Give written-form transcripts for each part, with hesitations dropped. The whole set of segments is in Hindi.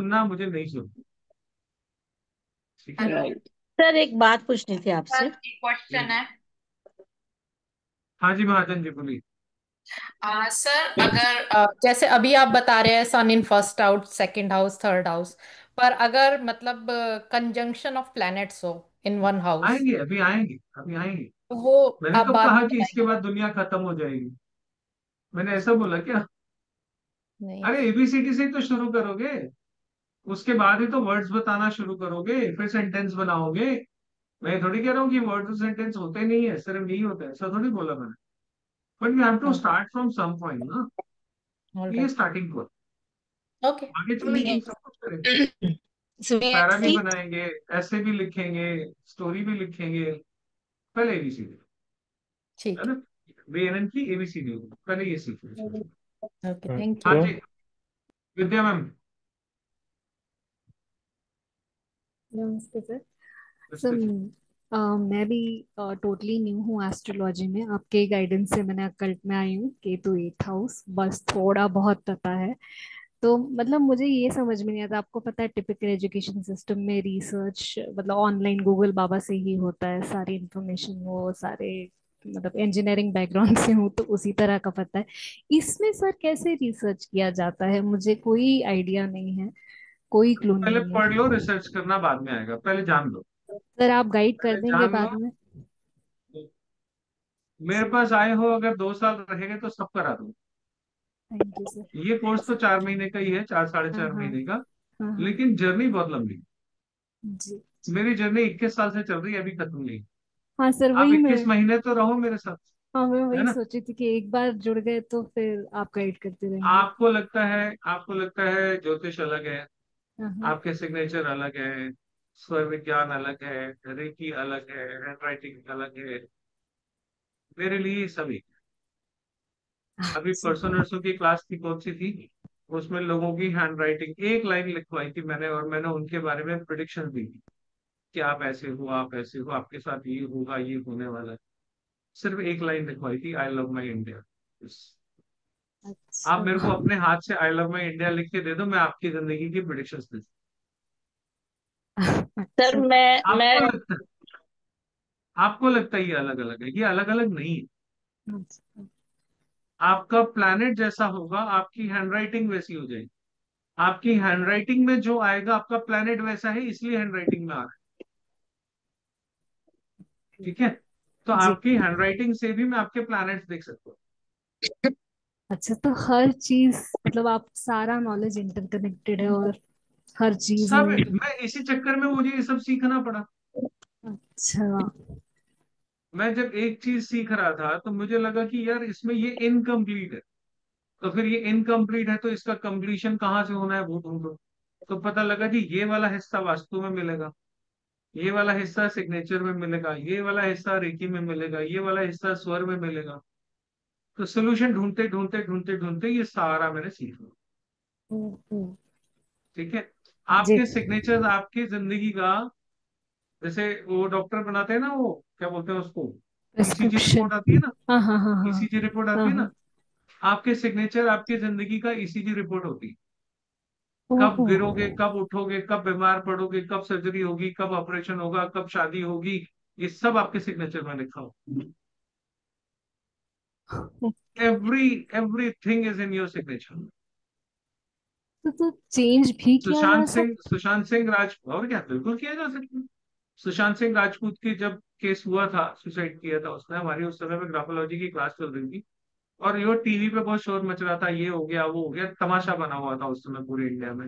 सुनना, मुझे नहीं सुनना। ठीक है। हेलो राइट सर, एक बात पूछनी थी सर, आपसे। एक क्वेश्चन है। हाँ जी महाजन जी बोलिए। सर, अगर जैसे अभी आप बता रहे हैं sun in first house, second house, third house, पर अगर मतलब कंजंक्शन ऑफ प्लैनेट्स हो इन वन हाउस, आएंगे, अभी आएंगे, अभी आएंगे। तो वो मैंने आप तो बाद में कहा कि इसके बताएंगे? बाद दुनिया खत्म हो जाएगी। मैंने ऐसा बोला क्या? नहीं। अरे एबीसीडी से ही तो शुरू करोगे, उसके बाद ही तो वर्ड्स बताना शुरू करोगे, फिर सेंटेंस बनाओगे। मैं थोड़ी कह रहा हूँ कि वर्ड टू सेंटेंस होते नहीं है, सिर्फ यही होता है, ऐसा थोड़ी बोला मैंने। But we have to all start from some point ना। ये राइट। Starting point. ओके। आगे चलेंगे, सब कुछ करेंगे। पैरा भी सीरियसली? बनाएंगे, ऐसे भी लिखेंगे, स्टोरी भी लिखेंगे। पहले एबीसीडी है ठीक ना, बेएनएन की एबीसीडी पहले ये सीखो। है। ओके, थैंक हाँ यू। ओके। जी, विद्या मैम। नमस्ते सर। सर, नमस्ते जी। मैं भी टोटली न्यू हूँ एस्ट्रोलॉजी में। आपके गाइडेंस से मैंने अकल्ट में आई हूँ। केतु 8th हाउस, बस थोड़ा बहुत पता है। तो मतलब मुझे ये समझ में नहीं आता। आपको पता है टिपिकल एजुकेशन सिस्टम में रिसर्च मतलब ऑनलाइन गूगल बाबा से ही होता है सारी इंफॉर्मेशन, वो सारे मतलब इंजीनियरिंग बैकग्राउंड से हूँ तो उसी तरह का पता है। इसमें सर कैसे रिसर्च किया जाता है, मुझे कोई आइडिया नहीं है, कोई क्लू पहले नहीं पढ़ लो, है। रिसर्च करना बाद में आएगा, पहले जान लो। सर आप गाइड कर पहले देंगे जान लो। बाद में। मेरे पास आए हो, अगर 2 साल रहेंगे तो सब करा दूँ। Thank you sir. ये कोर्स तो 4 महीने का ही है, चार साढ़े हाँ चार हाँ महीने का। हाँ हाँ। लेकिन जर्नी बहुत लंबी है। जी। मेरी जर्नी 21 साल से चल रही है, अभी खत्म नहीं। हाँ सर, आप वही मैं। 21 महीने तो रहो मेरे साथ, हाँ, मैं है वही ना। सोची थी कि एक बार जुड़ गए तो फिर आप गाइड करते रहेंगे। आपको लगता है ज्योतिष अलग है, हाँ हाँ। आपके सिग्नेचर अलग है, स्वर विज्ञान अलग है, रेकी अलग है, हैंडराइटिंग अलग है। मेरे लिए सभी। अभी अच्छा। परसों नर्सों की क्लास थी, कौन सी थी, उसमें लोगों की हैंडराइटिंग एक लाइन लिखवाई थी मैंने, और मैंने उनके बारे में प्रिडिक्शन दी थी कि आप ऐसे हो, आप ऐसे हो, आपके साथ ये होगा, ये होने वाला है। सिर्फ एक लाइन लिखवाई थी, आई लव माई इंडिया। आप अच्छा। मेरे को अपने हाथ से आई लव माई इंडिया लिख के दे दो, मैं आपकी जिंदगी की प्रिडिक्शंस दे दूं। सर अच्छा। मैं आपको लगता है, आपको लगता है ये अलग अलग है, ये अलग अलग नहीं है। अच्छा। आपका प्लैनेट जैसा होगा, आपकी हैंडराइटिंग वैसी हो जाएगी। आपकी हैंडराइटिंग में जो आएगा, आपका प्लैनेट वैसा है, इसलिए हैंडराइटिंग में आ रहा है। ठीक है। तो जी। आपकी हैंडराइटिंग से भी मैं आपके प्लैनेट्स देख सकता हूँ। अच्छा, तो हर चीज मतलब आप सारा नॉलेज इंटरकनेक्टेड है और हर चीज सब, में। मैं इसी चक्कर में मुझे ये सब सीखना पड़ा। अच्छा। मैं जब एक चीज सीख रहा था तो मुझे लगा कि यार इसमें ये इनकम्प्लीट है, तो फिर ये इनकम्प्लीट है तो इसका कंप्लीशन कहाँ से होना है वो ढूंढो। तो पता लगा कि ये वाला हिस्सा वास्तु में मिलेगा, ये वाला हिस्सा सिग्नेचर में मिलेगा, ये वाला हिस्सा रेकी में मिलेगा, ये वाला हिस्सा स्वर में मिलेगा। तो सोल्यूशन ढूंढते ढूंढते ढूंढते ढूंढते ये सारा मैंने सीख लिया। हम्म। ठीक है। जी। आपके सिग्नेचर आपकी जिंदगी का, जैसे वो डॉक्टर बनाते हैं ना, वो क्या बोलते हैं उसको, ईसीजी प्रिस्क्रिप्शन। रिपोर्ट आती है ना, हाँ हाँ हाँ हाँ ईसीजी रिपोर्ट हाँ आती है हाँ। ना। आपके सिग्नेचर आपकी जिंदगी का ईसीजी रिपोर्ट होती है। कब ओहो। गिरोगे, कब उठोगे, कब बीमार पड़ोगे, कब सर्जरी होगी, कब ऑपरेशन होगा, कब शादी होगी, ये सब आपके सिग्नेचर में लिखा हो। Every everything is in your signature. तो चेंज भी किया जा सकता? सुशांत सिंह राजपूत, और क्या, बिल्कुल किया जा सकता है। सुशांत सिंह राजपूत की जब केस हुआ था, सुसाइड किया था उसने, हमारी उस समय पे ग्राफोलॉजी की क्लास चल रही थी, और ये टीवी पे बहुत शोर मच रहा था, ये हो गया वो हो गया, तमाशा बना हुआ था उस समय पूरे इंडिया में।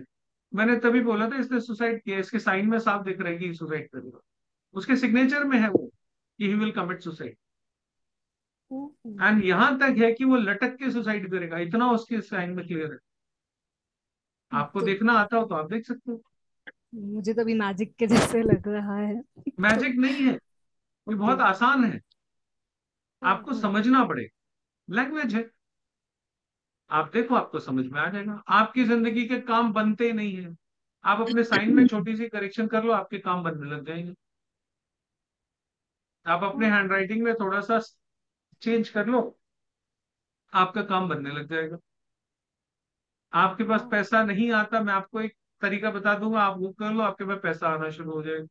मैंने तभी बोला था इसने सुसाइड किया, इसके साइन में साफ दिख रहा है कि सुसाइड करेगा। उसके सिग्नेचर में है वो कि ही विल कमिट सुसाइड। ओहो। एंड यहां तक है कि वो लटक के सुसाइड करेगा, इतना उसके साइन में क्लियर है। आपको तो देखना आता हो तो आप देख सकते हो। मुझे तो अभी मैजिक के जैसे लग रहा है। तो मैजिक नहीं है, ये ओके। बहुत आसान है। आपको ओहो। समझना पड़ेगा, लैंग्वेज है। आप देखो, आपको समझ में आ जाएगा। आपकी जिंदगी के काम बनते नहीं है, आप अपने साइन में छोटी सी करेक्शन कर लो, आपके काम बनने लग जाएंगे। आप अपने हैंडराइटिंग में थोड़ा सा चेंज कर लो, आपका काम बनने लग जाएगा। आपके पास पैसा नहीं आता, मैं आपको एक तरीका बता दूंगा, आप वो कर लो, आपके पास पैसा आना शुरू हो जाएगा।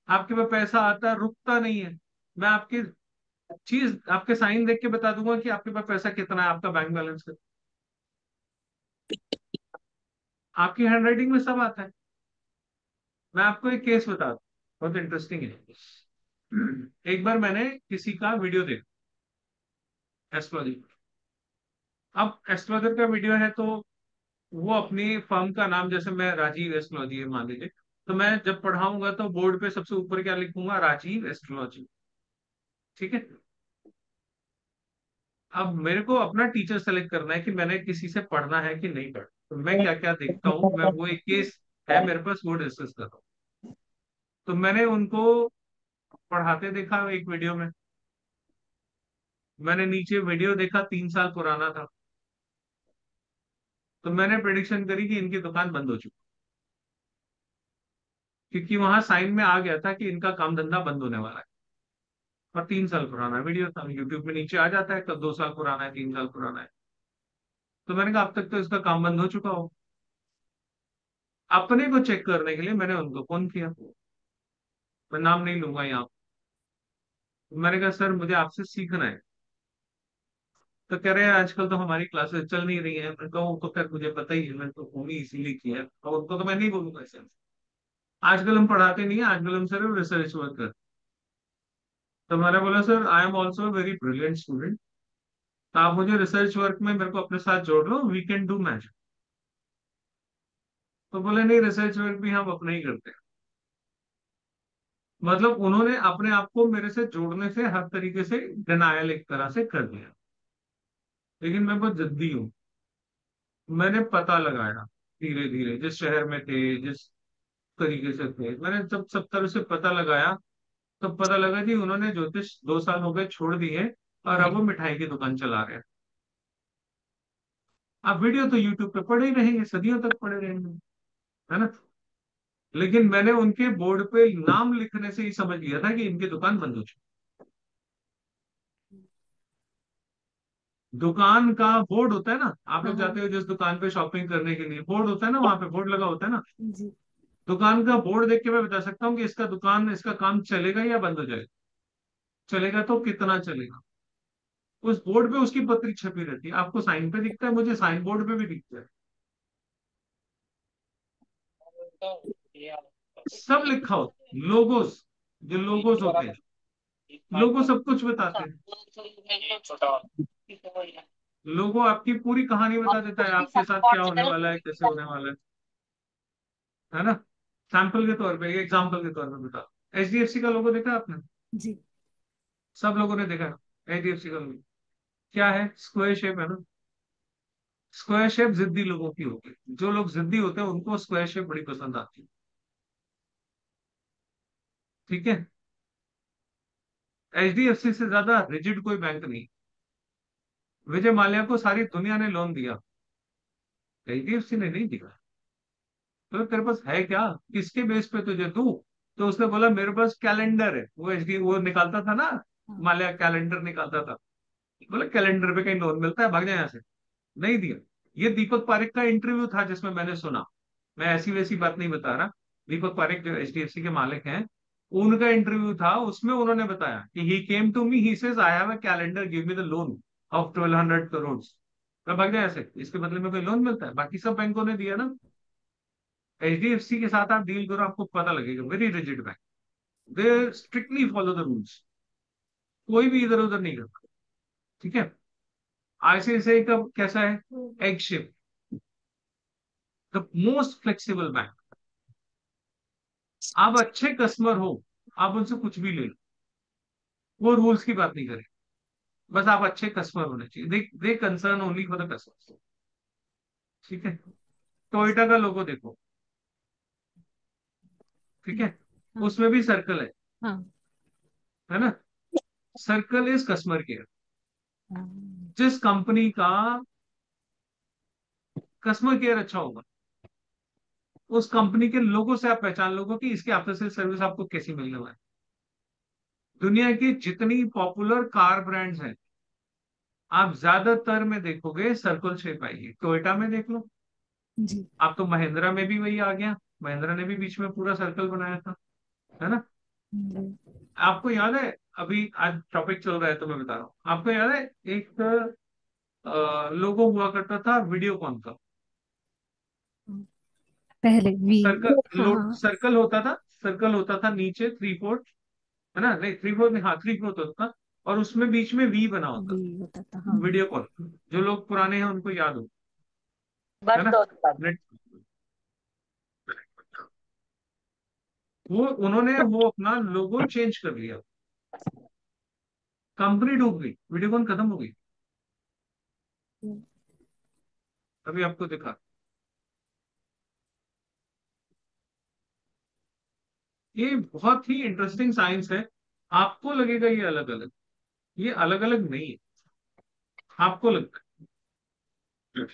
आपके पास पैसा आता है, रुकता नहीं है। मैं आपकी चीज, आपके साइन देख के बता दूंगा कि आपके पास पैसा कितना है, आपका बैंक बैलेंस कितना। आपकी हैंडराइटिंग में सब आता है। मैं आपको एक केस बता दूं, बहुत इंटरेस्टिंग है। एक बार मैंने किसी का वीडियो देखा एस्ट्रोलॉजी। अब एस्ट्रोलॉजर का वीडियो है तो वो अपनी फर्म का नाम, जैसे मैं राजीव एस्ट्रोलॉजी है मान लीजिए, तो मैं जब पढ़ाऊंगा तो बोर्ड पे सबसे ऊपर क्या लिखूंगा, राजीव एस्ट्रोलॉजी। ठीक है। अब मेरे को अपना टीचर सेलेक्ट करना है कि मैंने किसी से पढ़ना है कि नहीं पढ़ना, तो मैं क्या क्या देखता हूँ, मैं वो एक केस है मेरे पास, वो डिस्कस कर रहा हूँ। तो मैंने उनको पढ़ाते देखा एक वीडियो में। मैंने नीचे वीडियो देखा, 3 साल पुराना था। तो मैंने प्रिडिक्शन करी कि इनकी दुकान बंद हो चुकी, क्योंकि वहां साइन में आ गया था कि इनका काम धंधा बंद होने वाला है। और 3 साल पुराना वीडियो था, यूट्यूब में नीचे आ जाता है कब 2 साल पुराना है, 3 साल पुराना है। तो मैंने कहा अब तक तो इसका काम बंद हो चुका हो। अपने को चेक करने के लिए मैंने उनको फोन किया, मैं नाम नहीं लूंगा यहाँ। मैंने कहा सर मुझे आपसे सीखना है। तो कह रहे हैं आजकल तो हमारी क्लासेस चल नहीं रही है। मैं कहूँ तो खैर मुझे पता ही है, मैं तो फोन ही इसीलिए किया है, और उनको तो मैं नहीं बोलूंगा ऐसे। आजकल हम पढ़ाते नहीं है, आजकल हम सिर्फ रिसर्च वर्क करते। तो मैंने बोला sir I am also very brilliant student, तो आप मुझे रिसर्च वर्क में मेरे को अपने साथ जोड़ लो, वी कैन डू मैजिक। तो बोले नहीं, रिसर्च वर्क भी हम अपने ही करते हैं। मतलब उन्होंने अपने आप को मेरे से जोड़ने से हर तरीके से डिनायल एक तरह से कर दिया। लेकिन मैं बहुत जिद्दी हूँ। मैंने पता लगाया धीरे धीरे, जिस शहर में थे, जिस तरीके से थे, मैंने जब सब तरह से पता लगाया, तब पता लगा कि उन्होंने ज्योतिष 2 साल हो गए छोड़ दिए, और अब वो मिठाई की दुकान चला रहे हैं। आप वीडियो तो यूट्यूब पे पड़े ही रहेंगे, सदियों तक पड़े रहेंगे, है ना। लेकिन मैंने उनके बोर्ड पे नाम लिखने से ही समझ लिया था कि इनकी दुकान बंद हो चुकी। दुकान का बोर्ड होता है ना, आप हाँ लोग हाँ जाते हो जिस दुकान पे शॉपिंग करने के लिए, बोर्ड होता है ना, वहां पे बोर्ड लगा होता है ना। जी। दुकान का बोर्ड देख के मैं बता सकता हूँ कि इसका दुकान, इसका काम चलेगा या बंद हो जाएगा। चलेगा तो कितना चलेगा। उस बोर्ड पे उसकी पत्री छपी रहती है, आपको साइन पे दिखता है, मुझे साइन बोर्ड पे भी दिखता है। सब लिखा हो, लोगोस, जो लोगोस होते हैं, लोगो सब कुछ बताते हैं। लोगो आपकी पूरी कहानी बता देता है, आपके साथ क्या होने वाला है, कैसे होने वाला है ना। सैंपल के तौर पे, एग्जाम्पल के तौर पे बता। एचडीएफसी का लोगो देखा आपने? जी। सब लोगों ने देखा। एचडीएफसी का लोगो क्या है, स्क्वायर शेप है ना। स्क्वायर शेप जिद्दी लोगों की होती है, जो लोग जिद्दी होते हैं उनको स्क्वायर शेप बड़ी पसंद आती है। ठीक है। एचडीएफसी से ज्यादा रिजिड कोई बैंक नहीं। विजय माल्या को सारी दुनिया ने लोन दिया, एचडीएफसी ने नहीं दिया। तो तेरे पास है क्या, किसके बेस पे तुझे तू। तो उसने बोला मेरे पास कैलेंडर है, वो एचडी वो निकालता था ना, हाँ। माल्या कैलेंडर निकालता था। बोला कैलेंडर पे कहीं लोन मिलता है, भाग जाए यहाँ से। नहीं दिया। ये दीपक पारेख का इंटरव्यू था जिसमें मैंने सुना, मैं ऐसी वैसी बात नहीं बता रहा। दीपक पारेख जो एचडीएफसी के मालिक हैं, उनका इंटरव्यू था, उसमें उन्होंने बताया कि he came to me, he says I have a calendar, give me the loan of 1200 crore. मैं भाग जाए ऐसे, इसके बदले में कोई लोन मिलता है, बाकी सब बैंकों ने दिया ना। एचडीएफसी के साथ आप डील करो, आपको पता लगेगा, very rigid bank, they strictly follow the rules, कोई भी इधर उधर नहीं करता। ठीक है। आईसीआईसीआई का कैसा है, egg shape, the most flexible bank. आप अच्छे कस्टमर हो, आप उनसे कुछ भी ले लो, वो रूल्स की बात नहीं करें। बस आप अच्छे कस्टमर होने चाहिए, they concern only for the customer. ठीक है। टोयोटा का लोगो देखो, ठीक है, हाँ उसमें भी सर्कल हाँ है ना। Circle is customer care. हाँ। जिस कंपनी का कस्टमर केयर अच्छा होगा, उस कंपनी के लोगों से आप पहचान लोगे कि इसकी आफ्टर सेल सर्विस आपको कैसी मिलने वाली है। दुनिया की जितनी पॉपुलर कार ब्रांड्स हैं, आप ज्यादातर में देखोगे सर्कल शेप आएगी। टोयोटा में देख लो, जी। आप तो महिंद्रा में भी वही आ गया, महिंद्रा ने भी बीच में पूरा सर्कल बनाया था, है ना। जी। आपको याद है, अभी आज टॉपिक चल रहा है तो मैं बता रहा हूँ, आपको याद है एक लोगो हुआ करता था वीडियोकॉन का। पहले वी। हाँ सर्कल हाँ। सर्कल होता था, सर्कल होता था नीचे 3/4, है ना, नहीं 3/4 नहीं, हाँ 3/4 होता था, और उसमें बीच में वी बना होता वी होता था था। हाँ। वीडियोकॉन, जो लोग पुराने हैं उनको याद हो, है बस ना। तो बस। नेट, वो उन्होंने वो अपना लोगो चेंज कर लिया, कंपनी डूब गई, वीडियोकॉन खत्म हो गई। अभी आपको दिखा, ये बहुत ही इंटरेस्टिंग साइंस है। आपको लगेगा ये अलग अलग, ये अलग अलग नहीं है, आपको लगता है,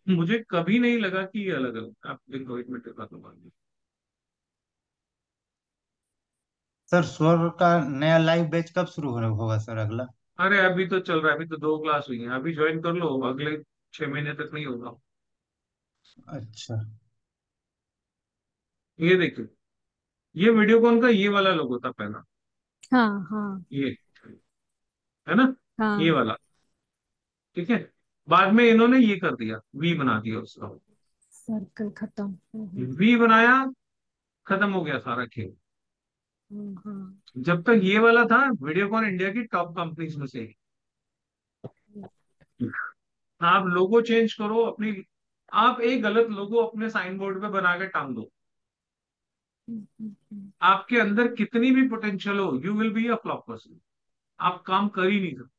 मुझे कभी नहीं लगा कि ये अलग अलग। आप देखो, एक मिनट का तो मान। सर स्वर का नया लाइव बैच कब शुरू होगा सर अगला? अरे अभी तो चल रहा है, अभी तो 2 क्लास हुई है, अभी ज्वाइन कर लो, अगले 6 महीने तक नहीं होगा। अच्छा। ये देखिए, ये वीडियोकॉन का ये वाला लोगो था पहला, हाँ हाँ ये, है ना, ये हाँ। वाला, ठीक है। बाद में इन्होंने ये कर दिया, वी बना दिया उसका, सर्कल खत्म। वी बनाया, खत्म हो गया सारा खेल। हाँ। जब तक ये वाला था, वीडियोकॉन इंडिया की टॉप कंपनीज में से एक। आप लोगो चेंज करो अपनी, आप एक गलत लोगो अपने साइन बोर्ड पे बना के टांग दो, आपके अंदर कितनी भी पोटेंशियल हो, you will be a flop person, आप काम कर ही नहीं सकते।